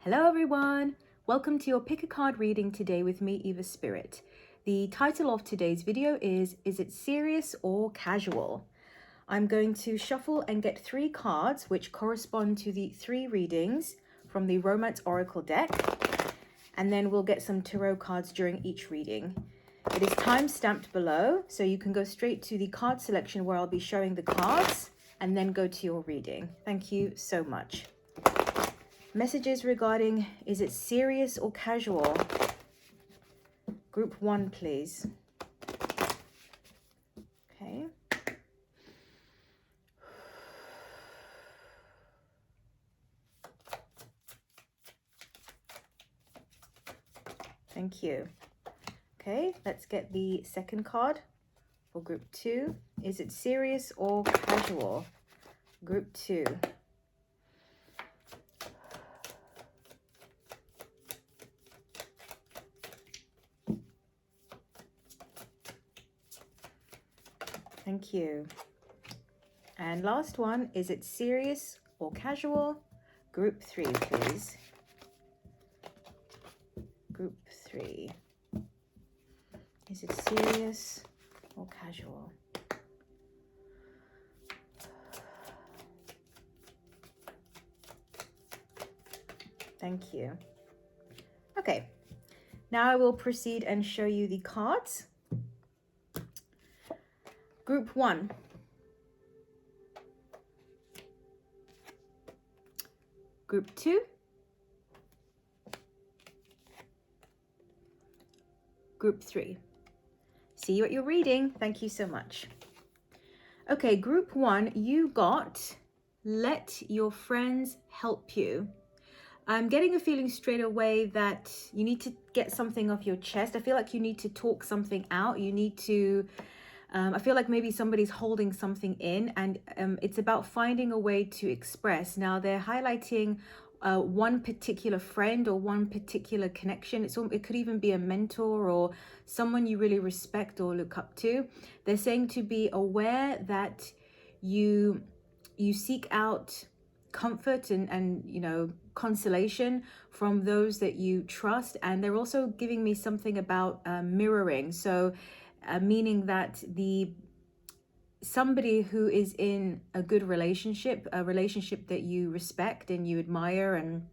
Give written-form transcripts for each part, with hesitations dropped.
Hello everyone! Welcome to your pick a card reading today with me, Eva Spirit. The title of today's video is it serious or casual? I'm going to shuffle and get 3 cards which correspond to the 3 readings from the Romance Oracle deck, and then we'll get some tarot cards during each reading. It is time stamped below, so you can go straight to the card selection where I'll be showing the cards and then go to your reading. Thank you so much. Messages regarding, is it serious or casual? Group 1, please. Okay. Thank you. Okay, let's get the second card for group 2. Is it serious or casual? Group 2. Thank you. And last one, is it serious or casual? Group 3, please. Group 3. Is it serious or casual? Thank you. Okay, now I will proceed and show you the cards. Group 1. Group 2. Group 3. See you at your reading. Thank you so much. Okay, group 1, you got let your friends help you. I'm getting a feeling straight away that you need to get something off your chest. I feel like you need to talk something out. You need to I feel like maybe somebody's holding something in, and it's about finding a way to express. Now they're highlighting one particular friend or one particular connection. It could even be a mentor or someone you really respect or look up to. They're saying to be aware that you seek out comfort and you know, consolation from those that you trust. And they're also giving me something about mirroring. So meaning that somebody who is in a good relationship, a relationship that you respect and you admire and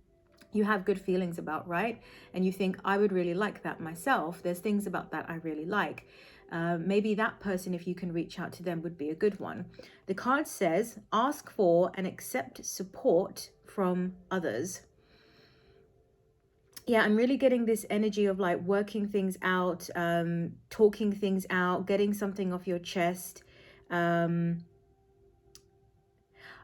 you have good feelings about, right? And you think, I would really like that myself. There's things about that I really like. Maybe that person, if you can reach out to them, would be a good one. The card says, ask for and accept support from others. Yeah, I'm really getting this energy of like working things out, talking things out, getting something off your chest. I'm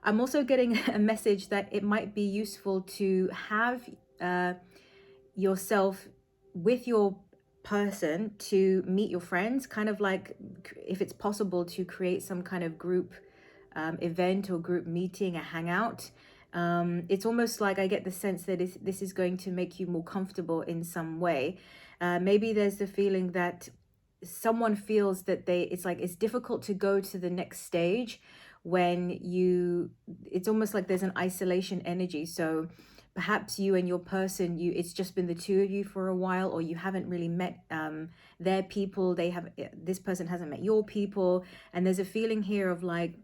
also getting a message that it might be useful to have yourself with your person to meet your friends, kind of like, if it's possible, to create some kind of group event or group meeting, a hangout. It's almost like I get the sense that this is going to make you more comfortable in some way. Maybe there's the feeling that someone feels that it's like it's difficult to go to the next stage when it's almost like there's an isolation energy. So perhaps you and your person, it's just been the two of you for a while, or you haven't really met their people. This person hasn't met your people, and there's a feeling here of like,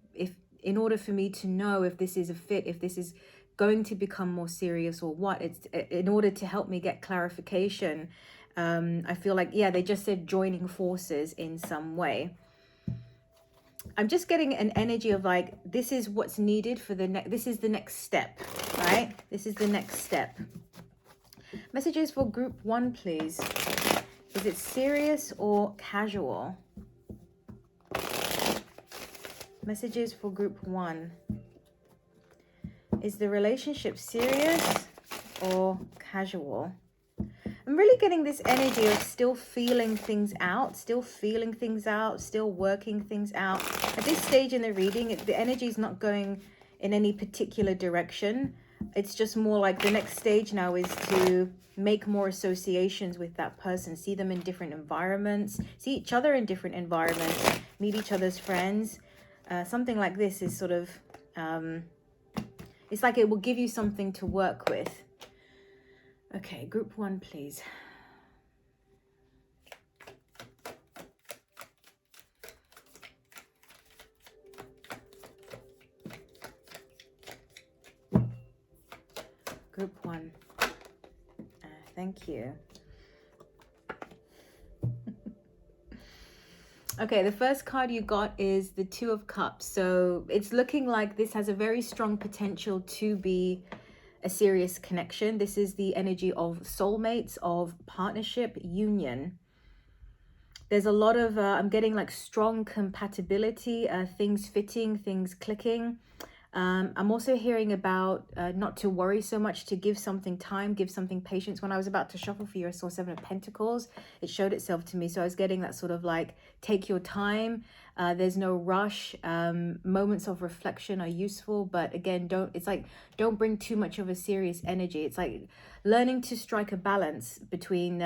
in order for me to know if this is a fit, if this is going to become more serious or what, it's in order to help me get clarification. I feel like, yeah, they just said joining forces in some way. I'm just getting an energy of like, this is what's needed for this is the next step, right? This is the next step. Messages for group 1, please. Is it serious or casual? Messages for group 1. Is the relationship serious or casual? I'm really getting this energy of still feeling things out, still working things out. At this stage in the reading, the energy is not going in any particular direction. It's just more like the next stage now is to make more associations with that person, see them in different environments, see each other in different environments, meet each other's friends. Something like this is sort of, it's like it will give you something to work with. Okay, group 1, please. Group 1. Thank you. Okay, the first card you got is the Two of Cups. So it's looking like this has a very strong potential to be a serious connection. This is the energy of soulmates, of partnership, union. There's a lot of, I'm getting like strong compatibility, things fitting, things clicking. I'm also hearing about not to worry so much, to give something time, give something patience. When I was about to shuffle for you, I saw Seven of Pentacles. It showed itself to me. So I was getting that sort of like, take your time. There's no rush. Moments of reflection are useful. But again, don't bring too much of a serious energy. It's like learning to strike a balance between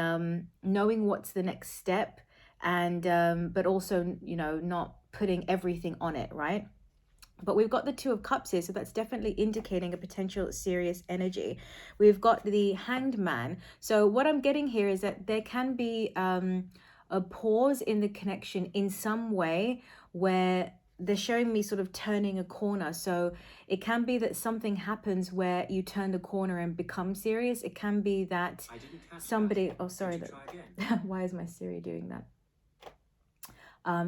knowing what's the next step and but also, you know, not putting everything on it, right? But we've got the Two of Cups here, so that's definitely indicating a potential serious energy. We've got the Hanged Man. So what I'm getting here is that there can be a pause in the connection in some way where they're showing me sort of turning a corner. So it can be that something happens where you turn the corner and become serious. It can be that somebody... Oh, sorry. Why is my Siri doing that?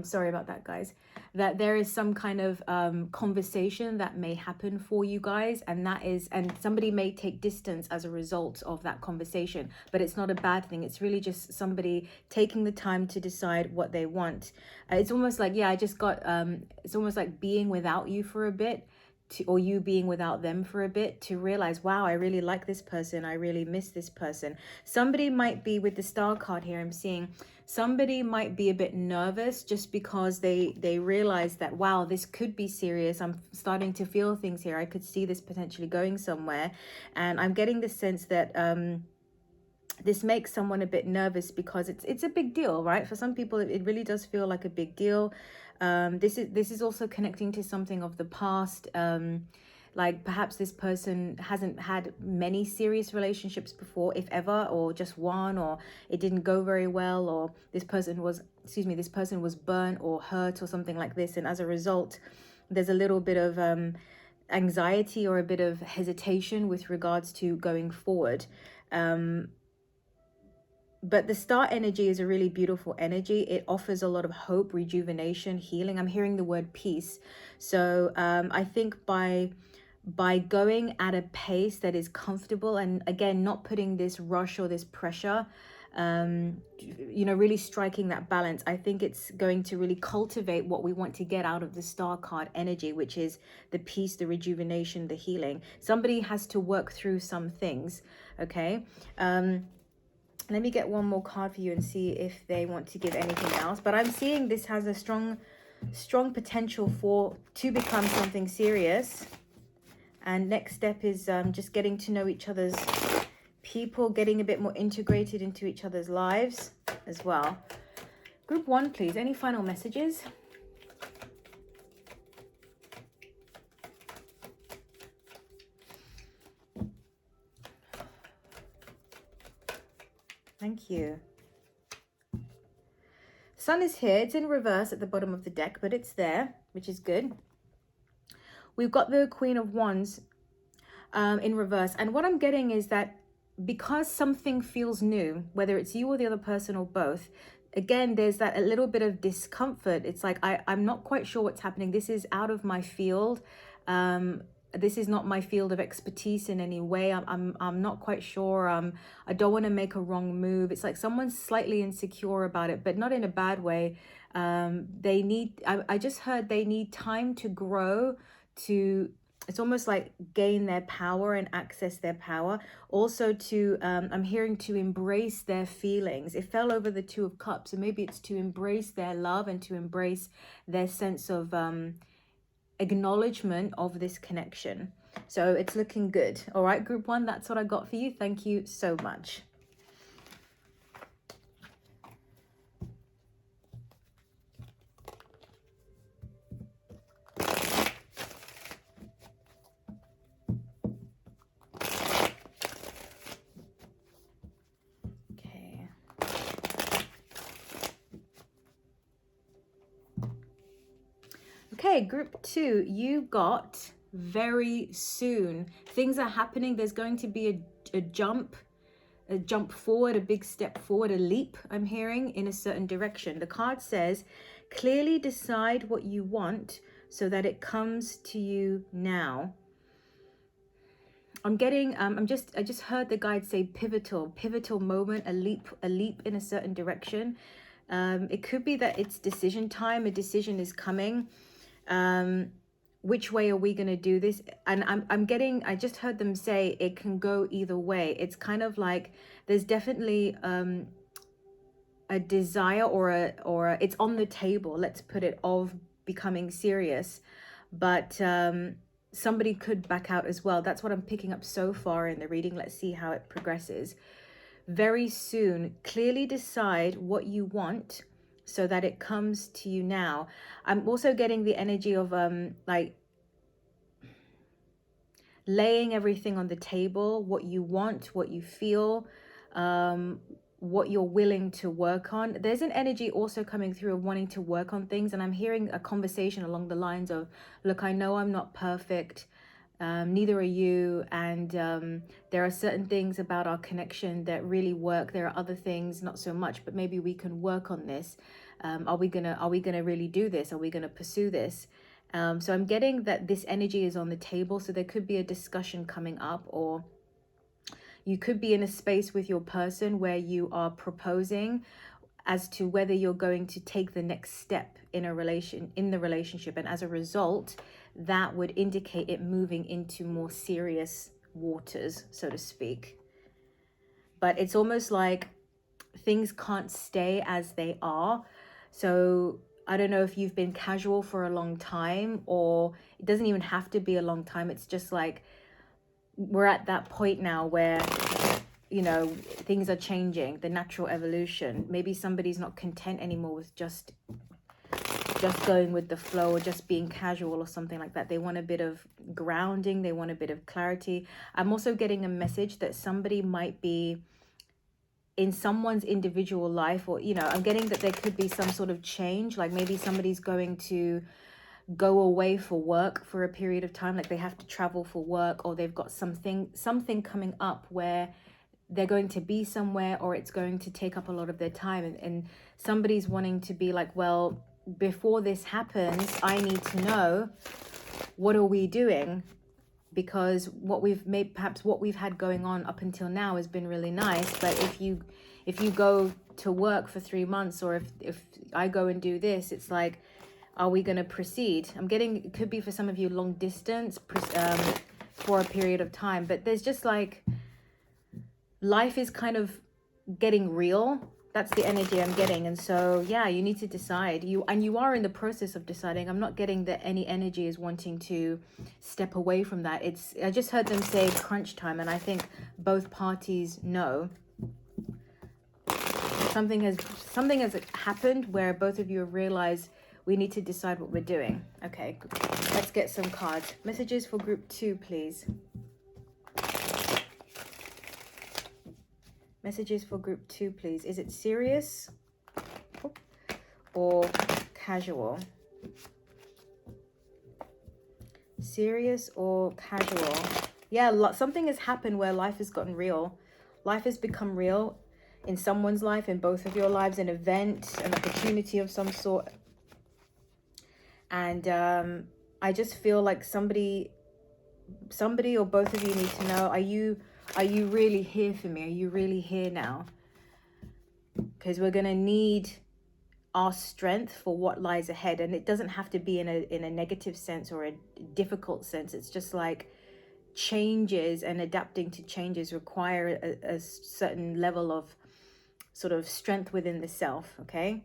Sorry about that, guys. That there is some kind of conversation that may happen for you guys, and somebody may take distance as a result of that conversation, but it's not a bad thing. It's really just somebody taking the time to decide what they want. It's almost like, yeah, I just got it's almost like being without you for a bit, or you being without them for a bit, to realize, wow, I really like this person, I really miss this person. Somebody might be, with the Star card here, I'm seeing somebody might be a bit nervous just because they realize that, wow, this could be serious. I'm starting to feel things here. I could see this potentially going somewhere. And I'm getting the sense that this makes someone a bit nervous because it's a big deal, right? For some people, it really does feel like a big deal. This is also connecting to something of the past. Like perhaps this person hasn't had many serious relationships before, if ever, or just one, or it didn't go very well, or this person was burnt or hurt or something like this. And as a result, there's a little bit of anxiety or a bit of hesitation with regards to going forward. But the Star energy is a really beautiful energy. It offers a lot of hope, rejuvenation, healing. I'm hearing the word peace. So I think by going at a pace that is comfortable, and again, not putting this rush or this pressure, you know, really striking that balance, I think it's going to really cultivate what we want to get out of the Star card energy, which is the peace, the rejuvenation, the healing. Somebody has to work through some things, okay? Let me get one more card for you and see if they want to give anything else. But I'm seeing this has a strong potential to become something serious. And next step is just getting to know each other's people, getting a bit more integrated into each other's lives as well. Group 1, please. Any final messages? Thank you. Sun is here. It's in reverse at the bottom of the deck, but it's there, which is good. We've got the Queen of Wands in reverse. And what I'm getting is that because something feels new, whether it's you or the other person or both, again, there's that a little bit of discomfort. It's like, I'm not quite sure what's happening. This is out of my field. This is not my field of expertise in any way. I'm not quite sure. I don't want to make a wrong move. It's like someone's slightly insecure about it, but not in a bad way. I just heard they need time to grow, to, it's almost like gain their power and access their power. Also to, I'm hearing to embrace their feelings. It fell over the Two of Cups, so maybe it's to embrace their love and to embrace their sense of acknowledgement of this connection. So it's looking good. All right, group 1, that's what I got for you. Thank you so much. Okay, group 2, you got very soon. Things are happening. There's going to be a jump forward, a big step forward, a leap, I'm hearing, in a certain direction. The card says, clearly decide what you want so that it comes to you now. I'm getting, I just heard the guide say pivotal moment, a leap in a certain direction. It could be that it's decision time, a decision is coming. Which way are we going to do this? And I just heard them say it can go either way. It's kind of like there's definitely a desire or it's on the table, let's put it, of becoming serious, but somebody could back out as well. That's what I'm picking up so far in the reading. Let's see how it progresses. Very soon, clearly decide what you want so that it comes to you now. I'm also getting the energy of like laying everything on the table, what you want, what you feel, what you're willing to work on. There's an energy also coming through of wanting to work on things, and I'm hearing a conversation along the lines of, look, I know I'm not perfect, neither are you, and there are certain things about our connection that really work. There are other things not so much, but maybe we can work on this. Are we gonna really do this? Are we gonna pursue this? So I'm getting that this energy is on the table, so there could be a discussion coming up, or you could be in a space with your person where you are proposing as to whether you're going to take the next step in the relationship, and as a result, that would indicate it moving into more serious waters, so to speak. But it's almost like things can't stay as they are. So I don't know if you've been casual for a long time, or it doesn't even have to be a long time. It's just like we're at that point now where, you know, things are changing, the natural evolution. Maybe somebody's not content anymore with just going with the flow, or just being casual or something like that. They want a bit of grounding, they want a bit of clarity. I'm also getting a message that somebody might be in someone's individual life, or, you know, I'm getting that there could be some sort of change, like maybe somebody's going to go away for work for a period of time, like they have to travel for work, or they've got something coming up where they're going to be somewhere, or it's going to take up a lot of their time, and somebody's wanting to be like, well, before this happens, I need to know, what are we doing? Because what we've had going on up until now has been really nice, but if you go to work for 3 months, or if I go and do this, it's like, are we going to proceed? I'm getting, it could be for some of you long distance for a period of time, but there's just like, life is kind of getting real. That's the energy I'm getting. And so, yeah, you need to decide. You are in the process of deciding. I'm not getting that any energy is wanting to step away from that. I just heard them say crunch time, and I think both parties know something has happened where both of you have realized we need to decide what we're doing. Okay, let's get some cards. Messages for group 2, please. Messages for group 2, please. Is it serious or casual? Serious or casual? Yeah, something has happened where life has gotten real. Life has become real in someone's life, in both of your lives, an event, an opportunity of some sort. And I just feel like somebody or both of you need to know, are you really here for me? Are you really here now? Because we're going to need our strength for what lies ahead. And it doesn't have to be in a negative sense or a difficult sense. It's just like changes and adapting to changes require a certain level of sort of strength within the self. Okay,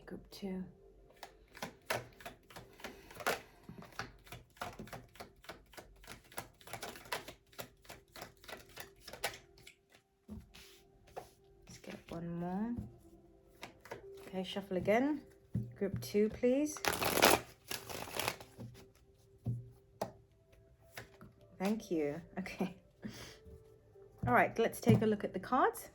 group 2. Let's get one more. Okay, shuffle again. Group 2, please. Thank you. Okay. All right, let's take a look at the cards.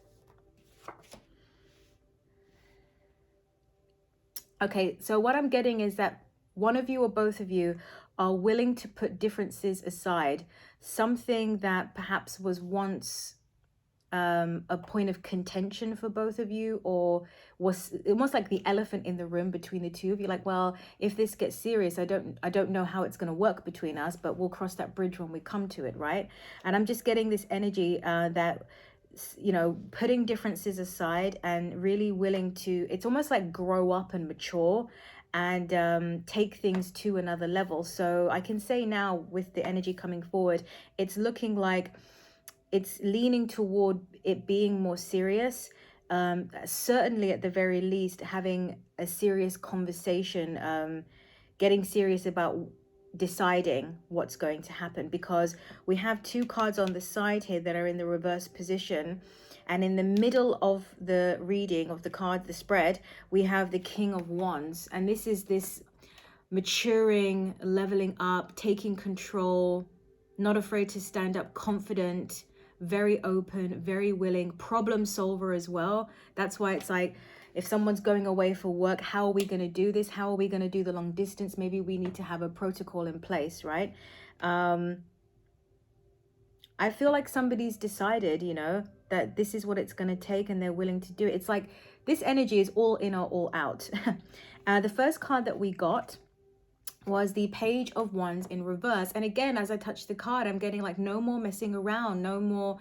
Okay, so what I'm getting is that one of you or both of you are willing to put differences aside. Something that perhaps was once a point of contention for both of you, or was almost like the elephant in the room between the two of you. Like, well, if this gets serious, I don't know how it's going to work between us, but we'll cross that bridge when we come to it, right? And I'm just getting this energy that, you know, putting differences aside and really willing to, it's almost like grow up and mature and take things to another level. So I can say now, with the energy coming forward, it's looking like it's leaning toward it being more serious. Certainly, at the very least, having a serious conversation, getting serious about deciding what's going to happen, because we have two cards on the side here that are in the reverse position, and in the middle of the reading of the card, the spread, we have the King of Wands, and this is this maturing, leveling up, taking control, not afraid to stand up, confident, very open, very willing, problem solver as well. That's why it's like, if someone's going away for work, how are we going to do this? How are we going to do the long distance? Maybe we need to have a protocol in place, right? I feel like somebody's decided, you know, that this is what it's going to take and they're willing to do it. It's like this energy is all in or all out. The first card that we got was the Page of Wands in reverse. And again, as I touch the card, I'm getting like no more messing around, no more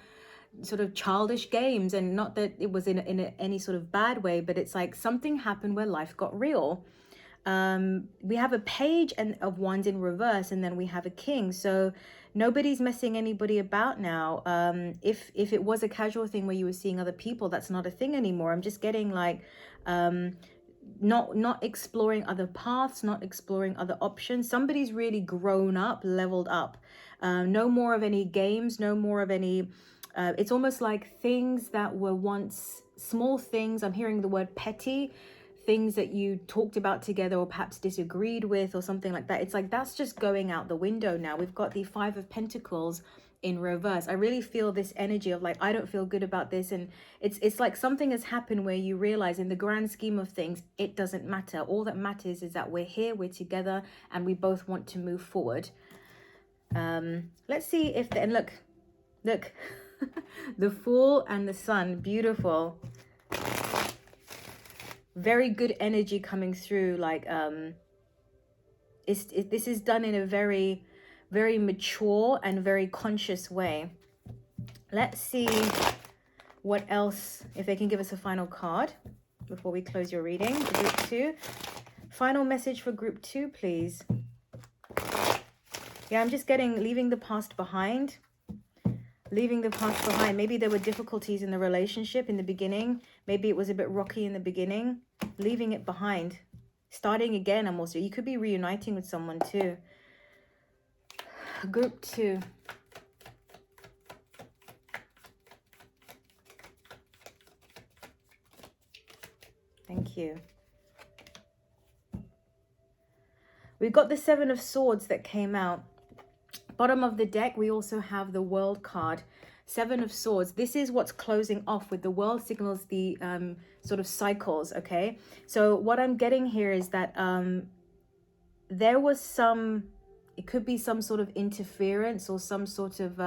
sort of childish games. And not that it was in any sort of bad way, but it's like something happened where life got real. We have a Page of Wands in reverse, and then we have a King. So nobody's messing anybody about now. If it was a casual thing where you were seeing other people, that's not a thing anymore. I'm just getting like not exploring other paths, not exploring other options. Somebody's really grown up, leveled up. No more of any games, no more of any it's almost like things that were once small things. I'm hearing the word petty, things that you talked about together or perhaps disagreed with or something like that. It's like that's just going out the window now. We've got the Five of Pentacles in reverse. I really feel this energy of like, I don't feel good about this, and it's like something has happened where you realize in the grand scheme of things it doesn't matter. All that matters is that we're here, we're together, and we both want to move forward. Let's see if and look the Fool and the Sun, beautiful, very good energy coming through. Like this is done in a very, very mature and very conscious way. Let's see what else, if they can give us a final card before we close your reading. Group 2. Final message for Group 2, please. Yeah, I'm just getting leaving the past behind. Leaving the past behind. Maybe there were difficulties in the relationship in the beginning. Maybe it was a bit rocky in the beginning. Leaving it behind. Starting again. I'm also, you could be reuniting with someone too. Group 2. Thank you. We've got the Seven of Swords that came out. Bottom of the deck, we also have the World card. Seven of Swords. This is what's closing off with the World signals the sort of cycles, okay? So what I'm getting here is that there was some, it could be some sort of interference or some sort of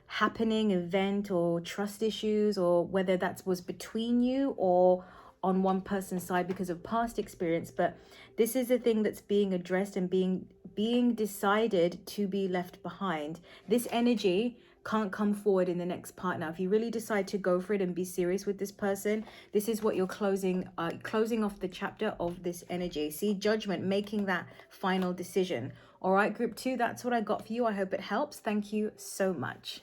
happening, event, or trust issues, or whether that was between you or on one person's side because of past experience. But this is a thing that's being addressed and being decided to be left behind. This energy can't come forward in the next partner. If you really decide to go for it and be serious with this person, this is what you're closing off the chapter of this energy. See, Judgment, making that final decision. All right, Group 2, that's what I got for you. I hope it helps. Thank you so much.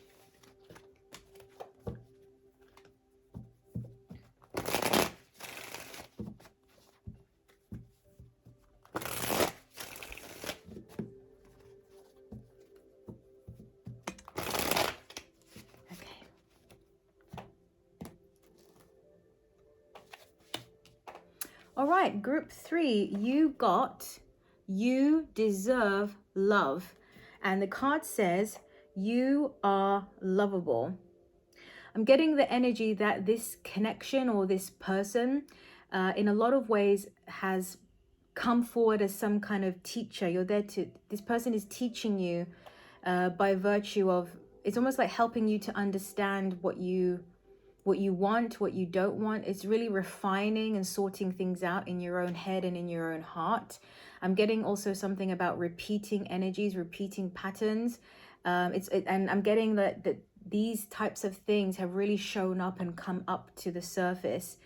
All right, Group 3, you got You Deserve Love. And the card says, you are lovable. I'm getting the energy that this connection or this person in a lot of ways has come forward as some kind of teacher. You're there to, this person is teaching you by virtue of, it's almost like helping you to understand what you want, what you don't want. It's really refining and sorting things out in your own head and in your own heart. I'm getting also something about repeating energies, repeating patterns. And I'm getting that these types of things have really shown up and come up to the surface.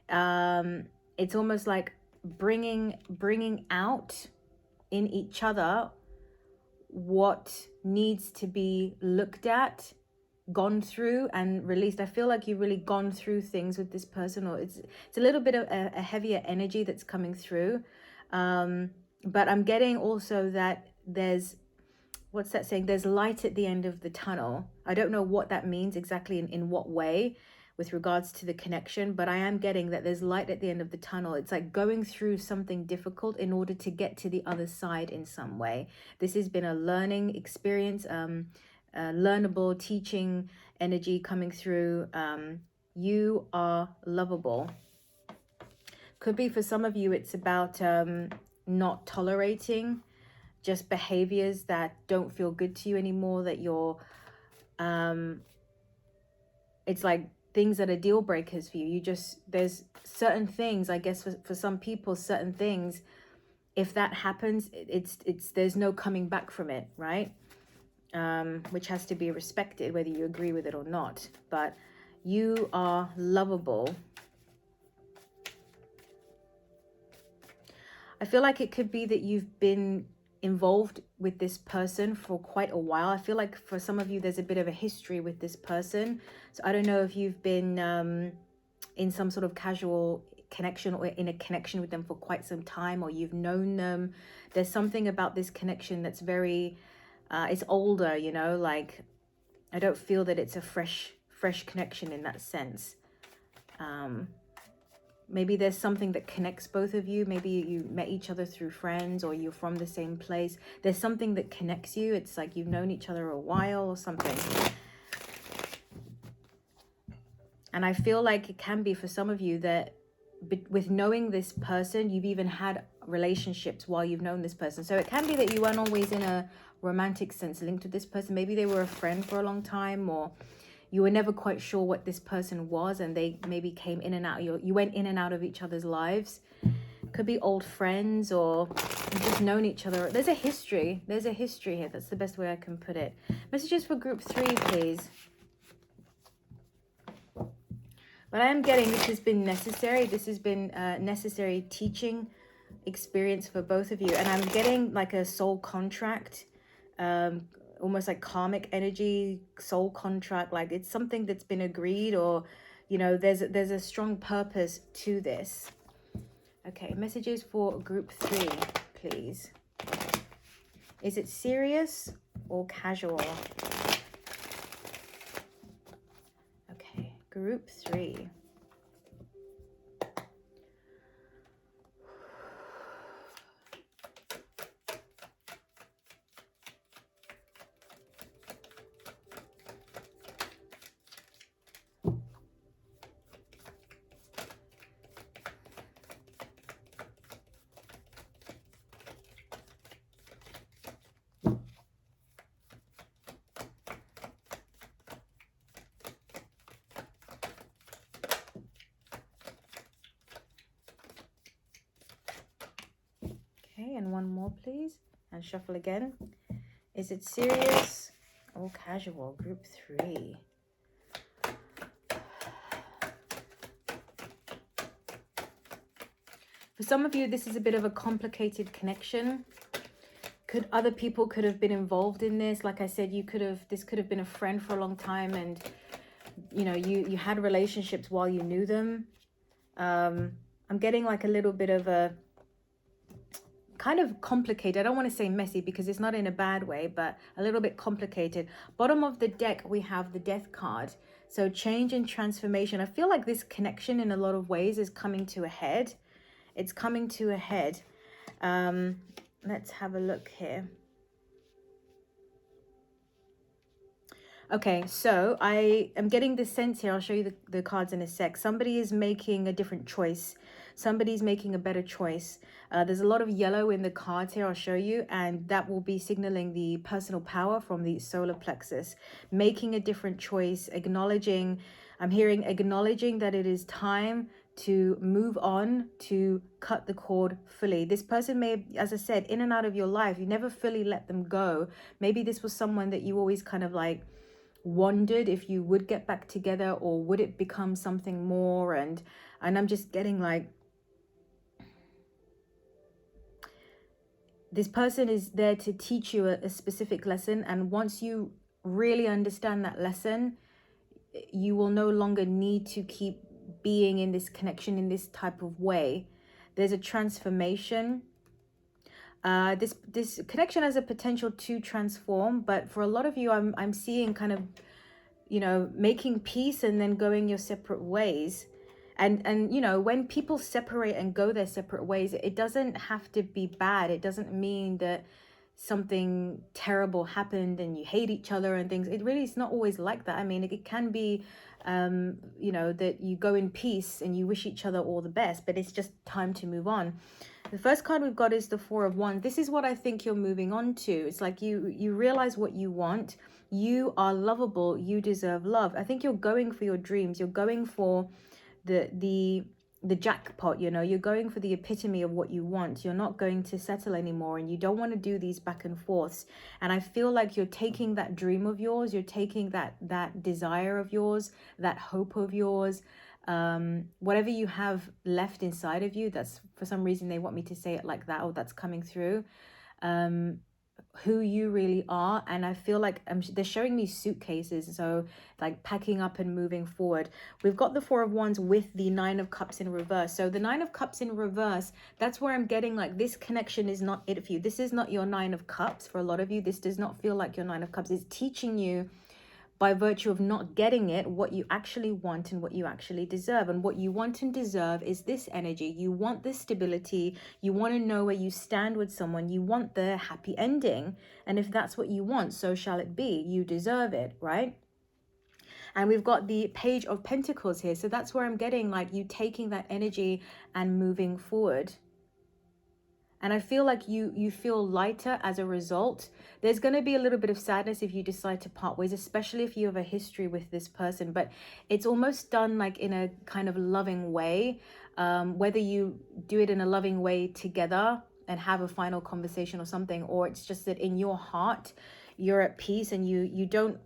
It's almost like bringing out in each other what needs to be looked at, gone through and released. I feel like you've really gone through things with this person, or it's a little bit of a heavier energy that's coming through. But I'm getting also that there's, what's that saying? There's light at the end of the tunnel. I don't know what that means exactly, in what way with regards to the connection, but I am getting that there's light at the end of the tunnel. It's like going through something difficult in order to get to the other side in some way. This has been a learning experience, learnable teaching energy coming through. You are lovable. Could be for some of you, it's about not tolerating just behaviors that don't feel good to you anymore, that you're it's like things that are deal breakers for you. You just, there's certain things, I guess for some people, certain things, if that happens, it's there's no coming back from it, right? Which has to be respected whether you agree with it or not. But you are lovable. I feel like it could be that you've been involved with this person for quite a while. I feel like for some of you there's a bit of a history with this person. So I don't know if you've been in some sort of casual connection or in a connection with them for quite some time, or you've known them. There's something about this connection that's very it's older, you know, like I don't feel that it's a fresh connection in that sense. Maybe there's something that connects both of you. Maybe you met each other through friends, or you're from the same place. There's something that connects you. It's like you've known each other a while or something. And I feel like it can be for some of you that with knowing this person, you've even had relationships while you've known this person. So it can be that you weren't always in a romantic sense linked to this person. Maybe they were a friend for a long time, or you were never quite sure what this person was, and they maybe came in and out. You went in and out of each other's lives. Could be old friends, or you've just known each other. There's a history. There's a history here. That's the best way I can put it. Messages for group 3, please. But I am getting this has been necessary. This has been necessary teaching experience for both of you. And I'm getting like a soul contract, almost like karmic energy, soul contract. Like it's something that's been agreed, or, you know, there's a strong purpose to this. Okay, messages for group 3, please. Is it serious or casual? Group 3. Okay, and one more, please. And shuffle again. Is it serious or casual? Group 3. For some of you, this is a bit of a complicated connection. Other people could have been involved in this. Like I said, this could have been a friend for a long time, and you know, you had relationships while you knew them. I'm getting like a little bit of a kind of complicated. I don't want to say messy because it's not in a bad way, but a little bit complicated. Bottom of the deck, we have the Death card. So change and transformation. I feel like this connection in a lot of ways is coming to a head. It's coming to a head. Let's have a look here. Okay, so I am getting this sense here. I'll show you the cards in a sec. Somebody is making a different choice. Somebody's making a better choice. There's a lot of yellow in the cards here, I'll show you, and that will be signaling the personal power from the solar plexus. Making a different choice, acknowledging, I'm hearing acknowledging that it is time to move on, to cut the cord fully. This person may, as I said, in and out of your life, you never fully let them go. Maybe this was someone that you always kind of like wondered if you would get back together, or would it become something more. And I'm just getting like, this person is there to teach you a specific lesson, and once you really understand that lesson, you will no longer need to keep being in this connection in this type of way. There's a transformation. This connection has a potential to transform, but for a lot of you, I'm seeing kind of, you know, making peace and then going your separate ways. And you know, when people separate and go their separate ways, it doesn't have to be bad. It doesn't mean that something terrible happened and you hate each other and things. It really is not always like that. I mean, it can be you know, that you go in peace and you wish each other all the best, but it's just time to move on. The first card we've got is the Four of Wands. This is what I think you're moving on to. It's like you realize what you want. You are lovable. You deserve love. I think you're going for your dreams. You're going for the jackpot, you know. You're going for the epitome of what you want. You're not going to settle anymore, and you don't want to do these back and forths. And I feel like you're taking that dream of yours, you're taking that desire of yours, that hope of yours, whatever you have left inside of you. That's, for some reason they want me to say it like that, or that's coming through, who you really are. And I feel like they're showing me suitcases, so like packing up and moving forward. We've got the Four of Wands with the Nine of Cups in reverse. So the Nine of Cups in reverse, that's where I'm getting like, this connection is not it for you. This is not your Nine of Cups. For a lot of you, this does not feel like your Nine of Cups. It's teaching you, by virtue of not getting it, what you actually want and what you actually deserve. And what you want and deserve is this energy. You want this stability. You want to know where you stand with someone. You want the happy ending. And if that's what you want, so shall it be. You deserve it, right? And we've got the Page of Pentacles here. So that's where I'm getting like you taking that energy and moving forward. And I feel like you feel lighter as a result. There's going to be a little bit of sadness if you decide to part ways, especially if you have a history with this person. But it's almost done like in a kind of loving way. Whether you do it in a loving way together and have a final conversation or something, or it's just that in your heart, you're at peace and you don't,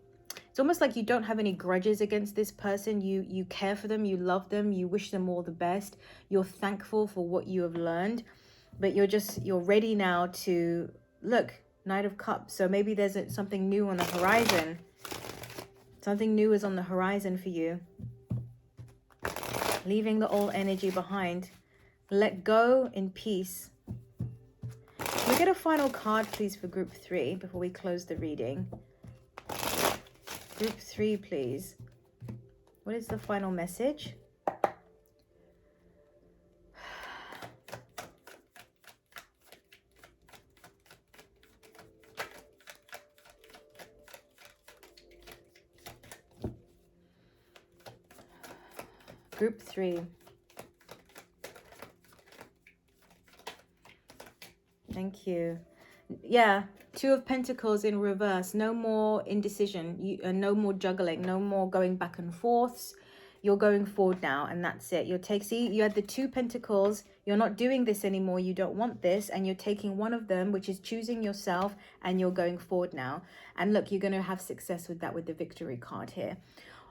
it's almost like you don't have any grudges against this person. You care for them, you love them, you wish them all the best. You're thankful for what you have learned. But you're ready now to look, Knight of Cups. So maybe there's something new on the horizon. Something new is on the horizon for you. Leaving the old energy behind. Let go in peace. Can we get a final card, please, for group 3 before we close the reading? Group 3, please. What is the final message? Group 3. Thank you. Yeah, Two of Pentacles in reverse. No more indecision. No more juggling. No more going back and forths. You're going forward now, and that's it. See, you had the Two Pentacles. You're not doing this anymore. You don't want this, and you're taking one of them, which is choosing yourself, and you're going forward now. And look, you're going to have success with that, with the Victory card here.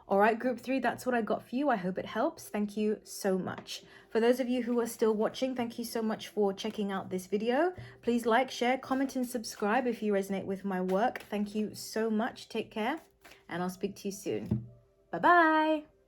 All right, group 3, that's what I got for you. I hope it helps. Thank you so much. For those of you who are still watching, thank you so much for checking out this video. Please like, share, comment, and subscribe if you resonate with my work. Thank you so much. Take care, and I'll speak to you soon. Bye-bye.